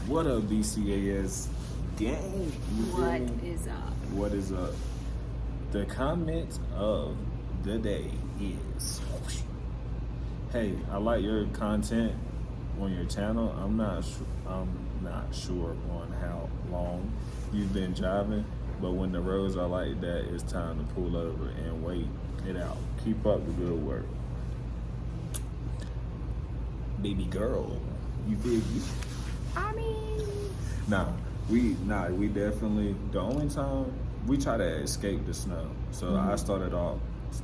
What up, BCAS gang? What is up? What is up? The comment of the day is, hey, I like your content on your channel. I'm not sure on how long you've been driving, but when the roads are like that, it's time to pull over and wait it out. Keep up the good work. Baby girl, you feel me? I mean, we definitely, the only time we try to escape the snow. So I started off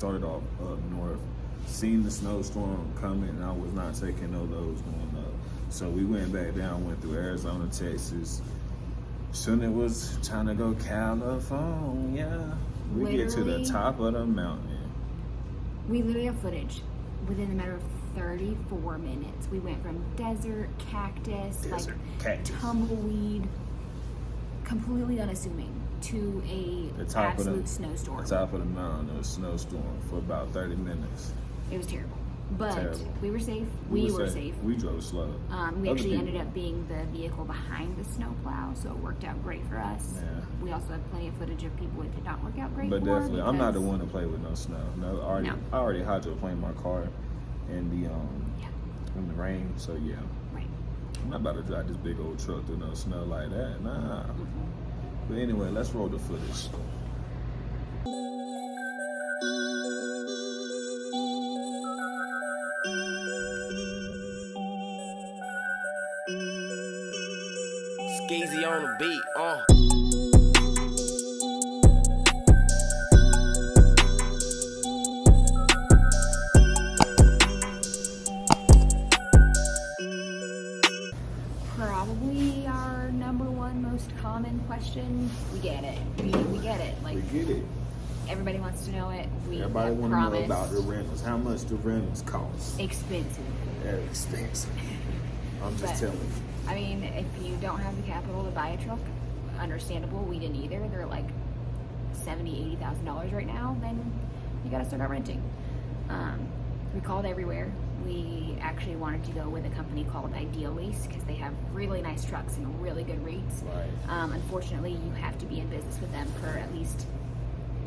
up north, seen the snowstorm coming, and I was not taking no loads going up. So we went back down, went through Arizona, Texas. Soon it was trying to go California. We get to the top of the mountain. we literally have footage within a matter of 34 minutes. We went from desert, cactus, tumbleweed, completely unassuming, to the top absolute of snowstorm. The top of the mountain, a snowstorm for about 30 minutes. It was terrible. But terrible. We were safe. We were safe. We drove slow. We actually ended up being the vehicle behind the snowplow, so it worked out great for us. Yeah. We also had plenty of footage of people it did not work out great but for. But definitely, I'm not the one to play with no snow. No, I already hydroplaned my car in the rain, so yeah. Right. I'm not about to drive this big old truck through no snow like that. Nah. But anyway, let's roll the footage. Skeezy on the beat, Probably our number one most common question. We get it. We get it. Like, we get it. Everybody wants to know it. Everybody want to know about the rentals. How much do rentals cost? Expensive. They're expensive. I'm just telling you. I mean, if you don't have the capital to buy a truck, understandable. We didn't either. They're like $70,000, $80,000 right now. Then you got to start out renting. We called everywhere. We actually wanted to go with a company called Ideal Lease because they have really nice trucks and really good rates. Right. Unfortunately, you have to be in business with them for at least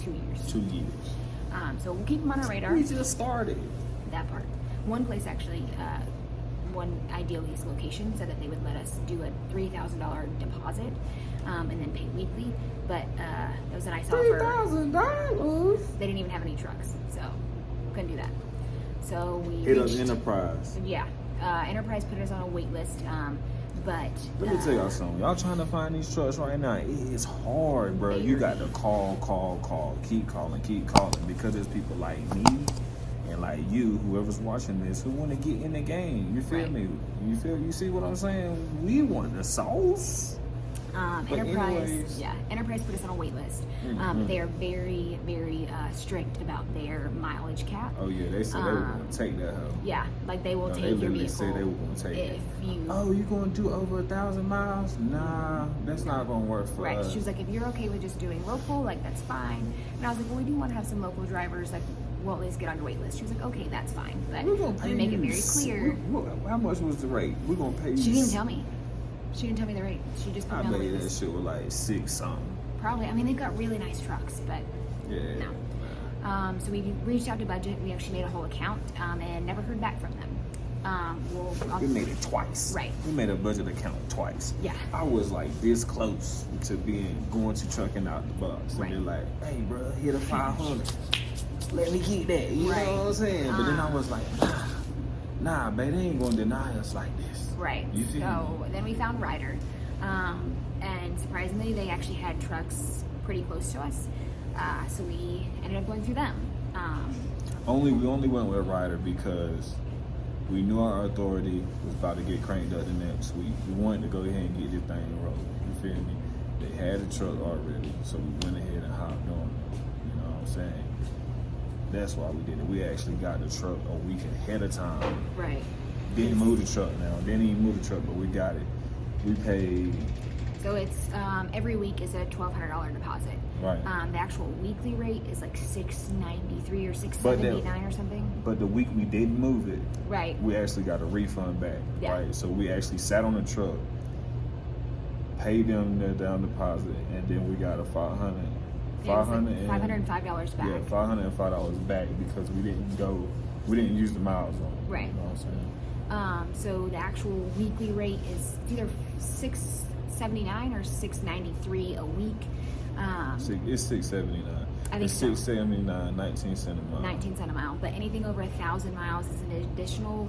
2 years. 2 years. So we'll keep them on our radar. We just started. That part. One place actually, one Ideal Lease location said that they would let us do a $3,000 deposit and then pay weekly. But that was a nice offer. $3,000? They didn't even have any trucks, so couldn't do that. So we hit us Enterprise. Yeah, Enterprise put us on a wait list. But let me tell y'all something. Y'all trying to find these trucks right now, it is hard, bro. You got to call, keep calling, because there's people like me and like you, whoever's watching this, who want to get in the game. You feel me? You see what I'm saying? We want the sauce. Enterprise put us on a wait list. They are very, very strict about their mileage cap. Oh yeah, they said they were going to take that home. Yeah, like they will take your vehicle. They said they were going to take it. You going to do over 1,000 miles? Nah, that's not going to work for us. Right. She was like, if you're okay with just doing local, like that's fine. And I was like, well, we do want to have some local drivers. Like, we'll at least get on your wait list. She was like, okay, that's fine, but we make it very clear. How much was the rate? We're going to pay you. She didn't even tell me. She didn't tell me the rate. She just put me on the wait list. That shit was like 6 something. Probably. I mean, they've got really nice trucks, but yeah. No. So we reached out to Budget. We actually made a whole account and never heard back from them. We made it twice. Right. We made a Budget account twice. Yeah. I was like this close to going to trucking out the box. Right. And they're like, hey, bro, hit a 500. Let me keep that. You know what I'm saying? But then I was like, nah, babe, they ain't going to deny us like this. Right. So then we found Ryder. And surprisingly, they actually had trucks pretty close to us. So we ended up going through them. We only went with Ryder because we knew our authority was about to get cranked up the next week. We wanted to go ahead and get this thing rolling. You feel me? They had a truck already, so we went ahead and hopped on it. You know what I'm saying? That's why we did it. We actually got the truck a week ahead of time. Right. Didn't move the truck now. Didn't even move the truck, but we got it. We paid. So it's every week is a $1,200 deposit. Right. The actual weekly rate is like $693 or $679 or something. But the week we didn't move it, right, we actually got a refund back. Yeah. Right. So we actually sat on the truck paid them their down deposit, and then we got a $505 back. Yeah, $505 back because we didn't use the miles on it. Right. You know what I'm saying? So the actual weekly rate is either $679 or $693 a week. It's $679. I think it's so. $679, 19 cents a mile. 19 cents a mile, but anything over 1,000 miles is an additional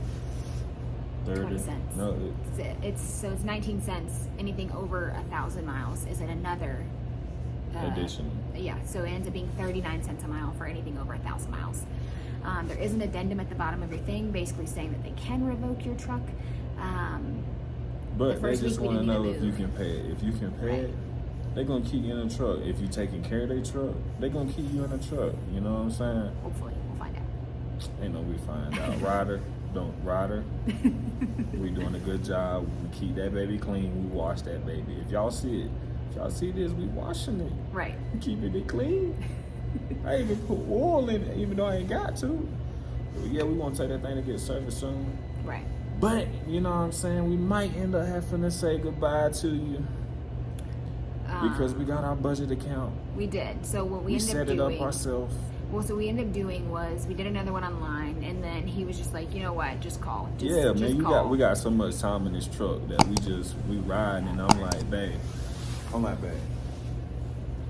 20 cents. No, it's 19 cents. Anything over 1,000 miles is at another additional. Yeah, so it ends up being 39 cents a mile for anything over 1,000 miles. There is an addendum at the bottom of your thing, basically saying that they can revoke your truck. But they just want to know if you move. can pay it. If you can pay it, they're gonna keep you in the truck. If you're taking care of their truck, they're gonna keep you in the truck. You know what I'm saying? Hopefully, we'll find out. Ain't no we find out. Ryder, we doing a good job. We keep that baby clean. We wash that baby. If y'all see this, we washing it. Right. We keeping it clean. I even put oil in it, even though I ain't got to. But yeah, we gonna take that thing to get serviced soon. Right. But you know what I'm saying? We might end up having to say goodbye to you. Because we got our budget account. We did. So what we ended set up it doing, up ourselves. Well, so we ended up doing was we did another one online, and then he was just like, you know what, just call. Man, call. we got so much time in this truck that we riding, and I'm like, babe.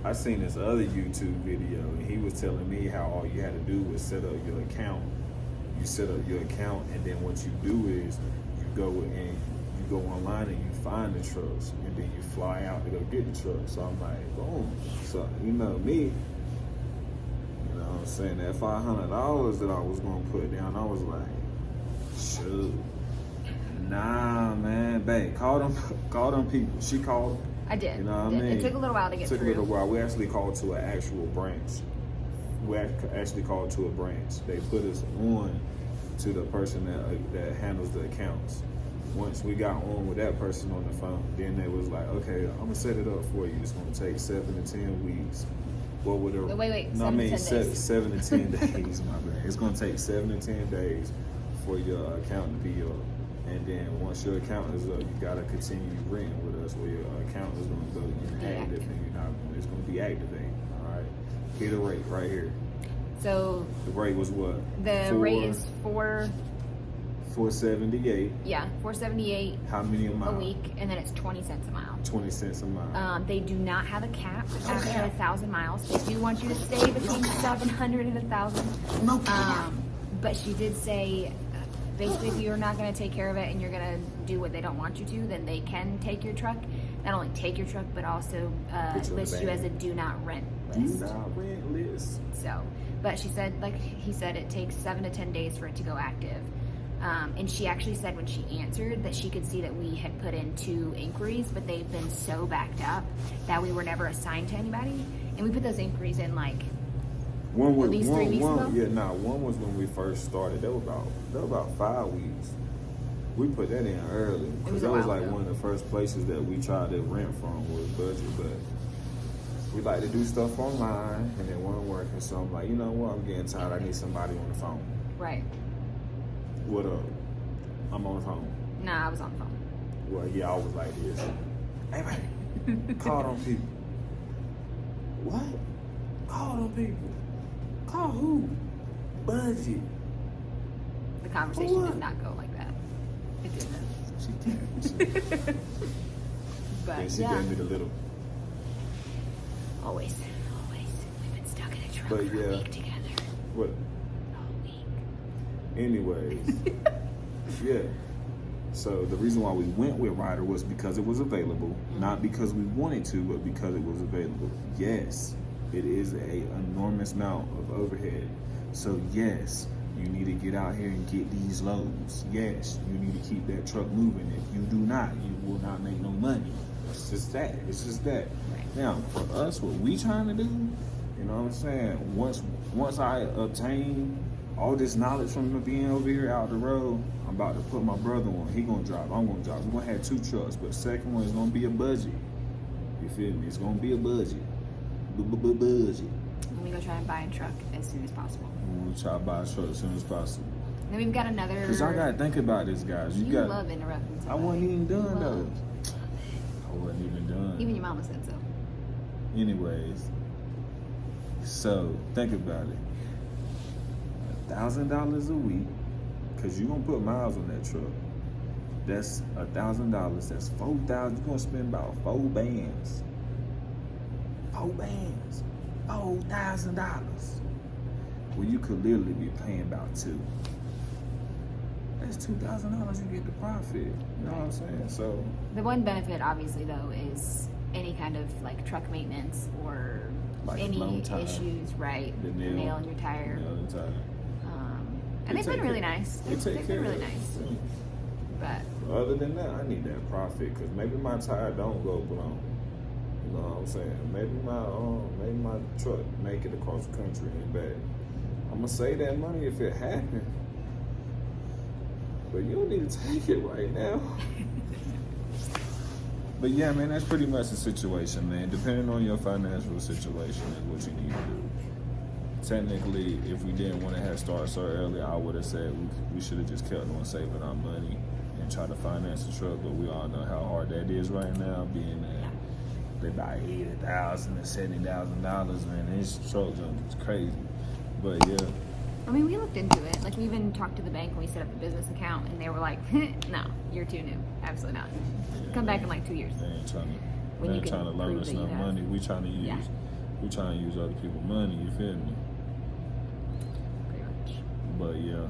I seen this other YouTube video, and he was telling me how all you had to do was set up your account. You set up your account, and then what you do is you go online and you find the trucks, and then you fly out to go get the truck. So I'm like, boom. So you know me, you know what I'm saying, that $500 that I was gonna put down, I was like, shoot, nah, man, babe, call them people. She called them. I did. You know what I mean? It took a little while to get through. It took a little while. We actually called to an actual branch. They put us on to the person that handles the accounts. Once we got on with that person on the phone, then they was like, okay, I'm gonna set it up for you. It's gonna take 7 to 10 weeks. What would it? Wait. No, 7 to 10 days. 7 to 10 days. My bad. It's gonna take 7 to 10 days for your account to be up. And then once your account is up, you gotta continue renting with us, where your account is gonna go inactive, and it's gonna be activated. All right, hit a rate right here. So the rate was what? The rate is $4.78. Yeah, $4.78. How many a mile? A week, and then it's 20 cents a mile. 20 cents a mile. They do not have a cap after 1,000 miles. They do want you to stay between 700 and 1,000. No cap. But she did say, basically, if you're not going to take care of it and you're going to do what they don't want you to, then they can take your truck. Not only take your truck, but also list you as a do not rent list. Do not rent list. So, but she said, like he said, it takes 7 to 10 days for it to go active. And she actually said when she answered that she could see that we had put in 2 inquiries, but they've been so backed up that we were never assigned to anybody. And we put those inquiries in like one was, at least 3 weeks ago? Yeah, one was when we first started. That was about 5 weeks. We put that in early because that was like one of the first places that we tried to rent from was budget, but we like to do stuff online and it wasn't working. So I'm like, you know what? I'm getting tired. I need somebody on the phone. Right. What up? I'm on the phone. Nah, I was on the phone. Well, yeah, I was like this. Hey, man, call them people. What? Call them people. Call who? Budget. The conversation did not go like that. It didn't. She did. But and she gave me the little. Always. We've been stuck in a truck But for a week together. What? A week. Anyways, yeah. So the reason why we went with Ryder was because it was available, not because we wanted to, but because it was available. Yes, it is a enormous amount of overhead. So yes, you need to get out here and get these loads. Yes, you need to keep that truck moving. If you do not, you will not make no money. It's just that. Right. Now, for us, what we trying to do, you know what I'm saying? Once I obtain all this knowledge from being over here out the road, I'm about to put my brother on. He gonna drive. I'm gonna drive. We're gonna have 2 trucks, but the second one is gonna be a budget. You feel me? It's gonna be a budget. Budget. And we go try and buy a truck as soon as possible. I'm gonna try to buy a truck as soon as possible. Then we've got another. Because I gotta think about this, guys. You love interrupting. I wasn't even done though. Love it. I wasn't even done. mama said so. Anyways, so think about it. $1,000 a week, because you're going to put miles on that truck. That's $1,000. That's $4,000. You're going to spend about 4 bands. 4 bands. $4,000. Well, you could literally be paying about 2. That's $2,000 you get the profit. You know what I'm saying? So the one benefit, obviously, though, is any kind of like truck maintenance or like any issues, right? The nail in your tire. Nail in the tire. And they've been really nice. They've been really nice. But other than that, I need that profit because maybe my tire don't go blown. You know what I'm saying? Maybe my truck make it across the country and back. I'm gonna save that money if it happens. But you don't need to take it right now. But yeah, man, that's pretty much the situation, man. Depending on your financial situation is what you need to do. Technically, if we didn't want to have started so early, I would have said we should have just kept on saving our money and try to finance the truck. But we all know how hard that is right now, being that they buy $80,000 and $70,000, man. This truck is crazy. But yeah. I mean, we looked into it. Like, we even talked to the bank when we set up the business account, and they were like, no, you're too new. Absolutely not. Yeah, come back in like 2 years. They ain't trying to loan us no money. We trying to use other people's money, you feel me? Pretty much. But yeah.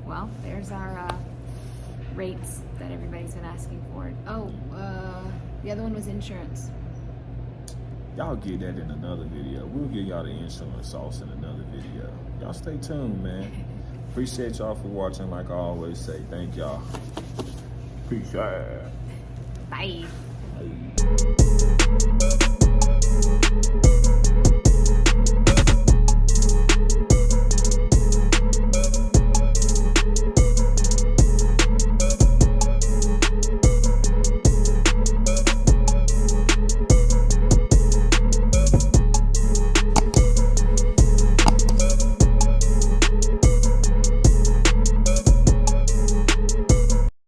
Well, there's our rates that everybody's been asking for. Oh, the other one was insurance. Y'all get that in another video. We'll give y'all the insurance sauce in another video. Y'all stay tuned, man. Appreciate y'all for watching. Like I always say, thank y'all. Peace out. Bye. Bye.